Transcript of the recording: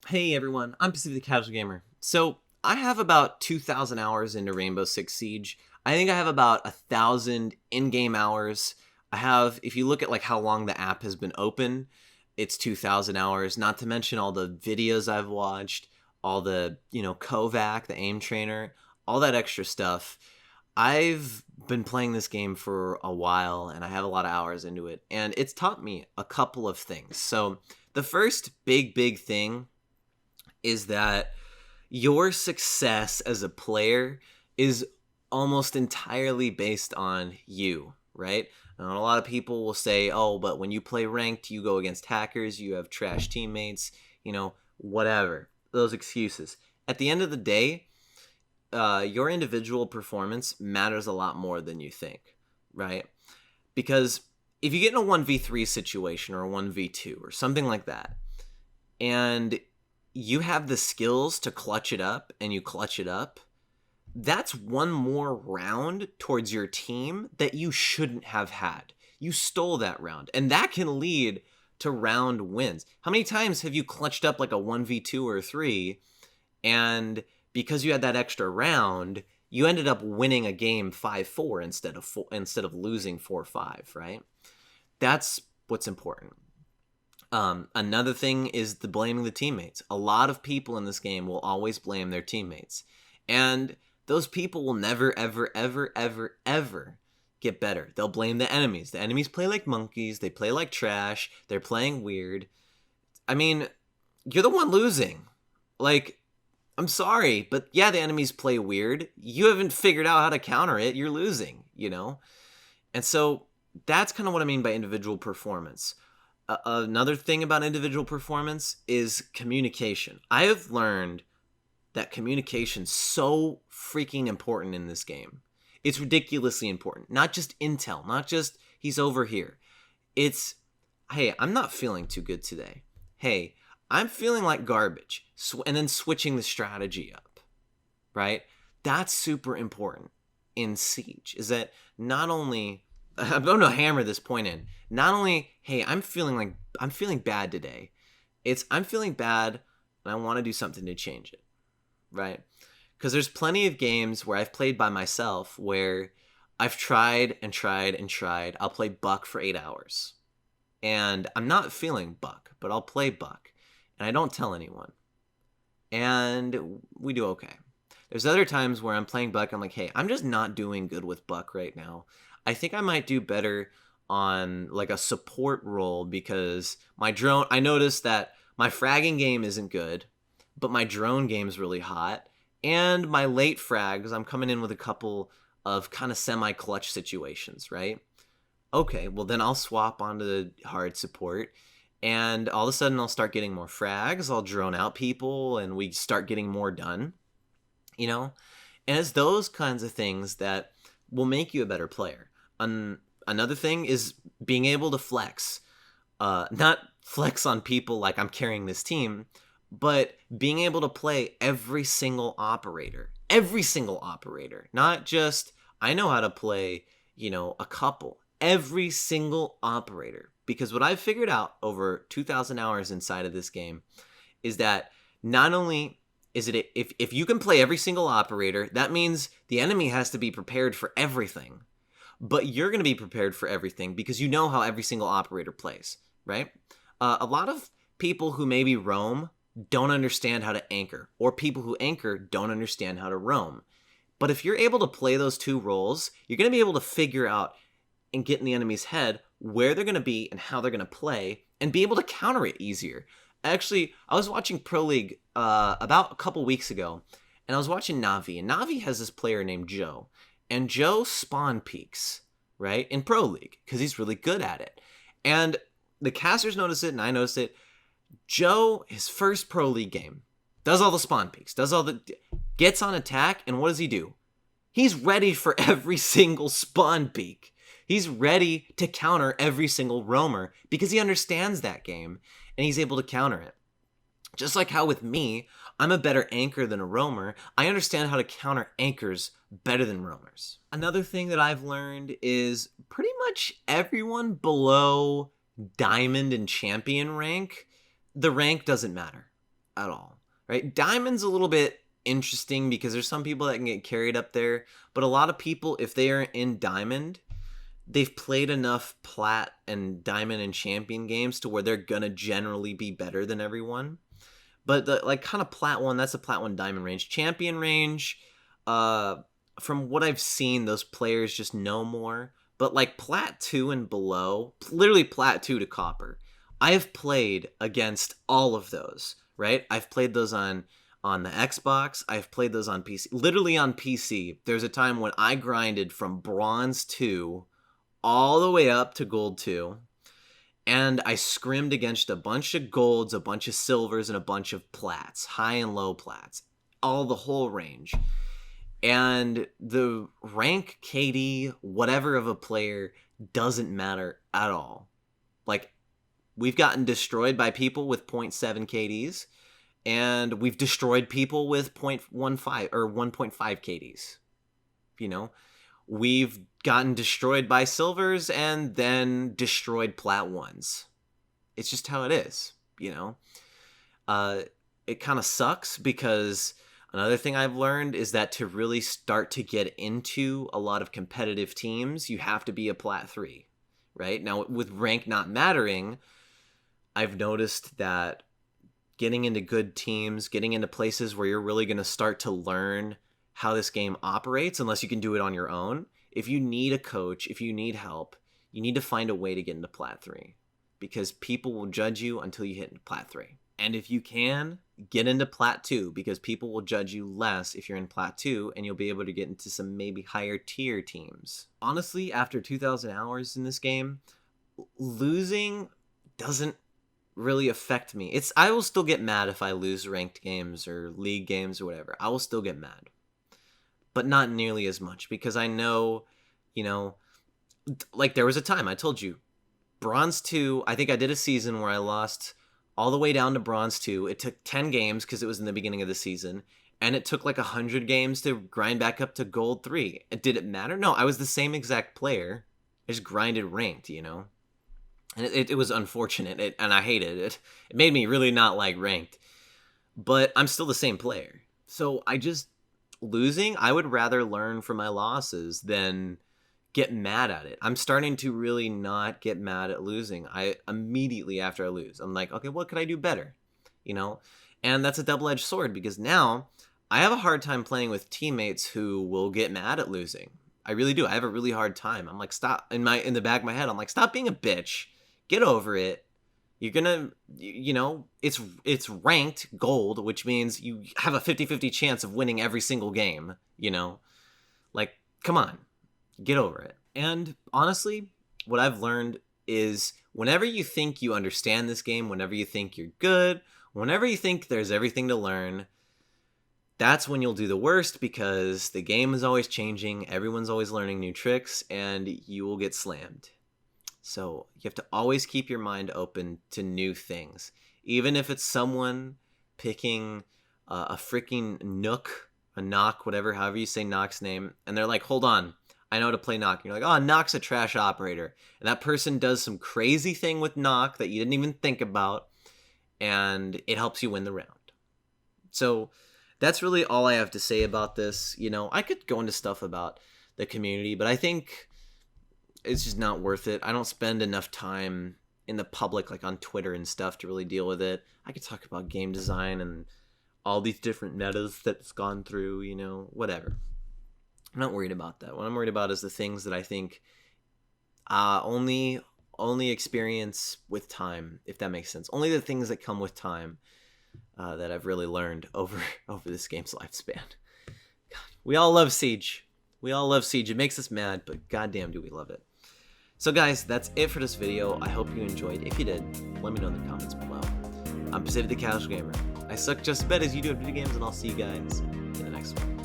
Hey everyone, I'm Pacific the Casual Gamer. So, I have about 2,000 hours into Rainbow Six Siege. I think I have about 1,000 in-game hours. I have, if you look at like how long the app has been open, it's 2,000 hours, not to mention all the videos I've watched, all the, Kovac, the aim trainer, all that extra stuff. I've been playing this game for a while and I have a lot of hours into it, and it's taught me a couple of things. So, the first big thing is that your success as a player is almost entirely based on you, right? And a lot of people will say, oh, but when you play ranked, you go against hackers, you have trash teammates, whatever. Those excuses. At the end of the day, your individual performance matters a lot more than you think, right? Because if you get in a 1v3 situation or a 1v2 or something like that, and you have the skills to clutch it up and you clutch it up, that's one more round towards your team that you shouldn't have had. You stole that round, and that can lead to round wins. How many times have you clutched up like a 1v2 or 3, and because you had that extra round, you ended up winning a game 5-4 instead of losing 4-5, right? That's what's important. Another thing is the blaming the teammates. A lot of people in this game will always blame their teammates. And those people will never, ever get better. They'll blame the enemies. The enemies play like monkeys. They play like trash. They're playing weird. I mean, you're the one losing. Like, I'm sorry, but yeah, the enemies play weird. You haven't figured out how to counter it. You're losing, And so that's kind of what I mean by individual performance. Another thing about individual performance is communication. I have learned that communication's so freaking important in this game. It's ridiculously important. Not just intel, not just he's over here. It's, hey, I'm not feeling too good today. Hey, I'm feeling like garbage. And then switching the strategy up, right? That's super important in Siege, is that not only, I'm going to hammer this point in. Not only, hey, I'm feeling bad today. It's, I'm feeling bad and I want to do something to change it, right? Because there's plenty of games where I've played by myself where I've tried. I'll play Buck for 8 hours. And I'm not feeling Buck, but I'll play Buck. And I don't tell anyone. And we do okay. There's other times where I'm playing Buck, I'm like, hey, I'm just not doing good with Buck right now. I think I might do better on like a support role because my drone, I noticed that my fragging game isn't good, but my drone game's really hot. And my late frags, I'm coming in with a couple of kind of semi-clutch situations, right? Okay, well then I'll swap onto the hard support, and all of a sudden I'll start getting more frags, I'll drone out people, and we start getting more done, And it's those kinds of things that will make you a better player. Another thing is being able to flex. Not flex on people like I'm carrying this team, but being able to play every single operator. Every single operator. Not just, I know how to play, a couple. Every single operator. Because what I've figured out over 2,000 hours inside of this game is that not only is it, if you can play every single operator, that means the enemy has to be prepared for everything. But you're going to be prepared for everything because you know how every single operator plays, right? A lot of people who maybe roam don't understand how to anchor, or people who anchor don't understand how to roam. But if you're able to play those two roles, you're going to be able to figure out and get in the enemy's head where they're going to be and how they're going to play and be able to counter it easier. Actually, I was watching Pro League about a couple weeks ago, and I was watching Navi, and Navi has this player named Joe. And Joe spawn peaks, right, in Pro League, because he's really good at it. And the casters notice it, and I notice it. Joe, his first Pro League game, does all the spawn peaks, gets on attack, and what does he do? He's ready for every single spawn peak. He's ready to counter every single roamer, because he understands that game, and he's able to counter it. Just like how with me, I'm a better anchor than a roamer. I understand how to counter anchors better than roamers. Another thing that I've learned is pretty much everyone below diamond and champion rank, the rank doesn't matter. at all, right? Diamond's a little bit interesting because there's some people that can get carried up there, but a lot of people, if they are in Diamond, they've played enough Plat and Diamond and Champion games to where they're gonna generally be better than everyone. But the like kind of Plat 1, that's the Plat 1 Diamond range. Champion range, from what I've seen, those players just know more. But like Plat 2 and below, literally Plat 2 to Copper, I have played against all of those, right? I've played those on the Xbox. I've played those on PC. Literally on PC, there's a time when I grinded from Bronze 2 all the way up to Gold 2. And I scrimmed against a bunch of golds, a bunch of silvers, and a bunch of plats, high and low plats, the whole range. And the rank, KD, whatever of a player doesn't matter at all. Like, we've gotten destroyed by people with 0.7 KDs, and we've destroyed people with 0.15 or 1.5 KDs. You know, we've gotten destroyed by silvers and then destroyed Plat 1s. It's just how it is, you know? It kind of sucks because another thing I've learned is that to really start to get into a lot of competitive teams, you have to be a Plat 3, right? Now, with rank not mattering, I've noticed that getting into good teams, getting into places where you're really going to start to learn how this game operates, unless you can do it on your own. If you need a coach, if you need help, you need to find a way to get into Plat 3, because people will judge you until you hit Plat 3. And if you can, get into Plat 2, because people will judge you less if you're in Plat 2, and you'll be able to get into some maybe higher tier teams. Honestly, after 2,000 hours in this game, losing doesn't really affect me. I will still get mad if I lose ranked games or league games or whatever. I will still get mad. But not nearly as much, because I know, you know, like there was a time, I told you, Bronze 2, I think I did a season where I lost all the way down to Bronze 2. It took 10 games because it was in the beginning of the season, and it took like 100 games to grind back up to Gold 3. Did it matter? No, I was the same exact player. I just grinded ranked, you know? And it was unfortunate, and I hated it. It made me really not like ranked. But I'm still the same player. So losing, I would rather learn from my losses than get mad at it. I'm starting to really not get mad at losing. I immediately after I lose, I'm like, okay, what could I do better? You know? And that's a double-edged sword, because now I have a hard time playing with teammates who will get mad at losing. I really do. I have a really hard time. I'm like, stop. In the back of my head, I'm like, stop being a bitch. Get over it. You're gonna, you know, it's ranked gold, which means you have a 50-50 chance of winning every single game, you know? Like, come on, get over it. And honestly, what I've learned is whenever you think you understand this game, whenever you think you're good, whenever you think there's everything to learn, that's when you'll do the worst, because the game is always changing, everyone's always learning new tricks, and you will get slammed. So you have to always keep your mind open to new things. Even if it's someone picking a freaking Nook, a Knock, whatever, however you say Knock's name, and they're like, hold on, I know how to play Knock. And you're like, oh, Knock's a trash operator. And that person does some crazy thing with Knock that you didn't even think about, and it helps you win the round. So that's really all I have to say about this. You know, I could go into stuff about the community, but I think it's just not worth it. I don't spend enough time in the public, like on Twitter and stuff, to really deal with it. I could talk about game design and all these different metas that it's gone through, you know, whatever. I'm not worried about that. What I'm worried about is the things that I think only experience with time, if that makes sense. Only the things that come with time that I've really learned over this game's lifespan. God, we all love Siege. We all love Siege. It makes us mad, but goddamn do we love it. So guys, that's it for this video. I hope you enjoyed. If you did, let me know in the comments below. I'm Pacific the Casual Gamer. I suck just as bad as you do at video games, and I'll see you guys in the next one.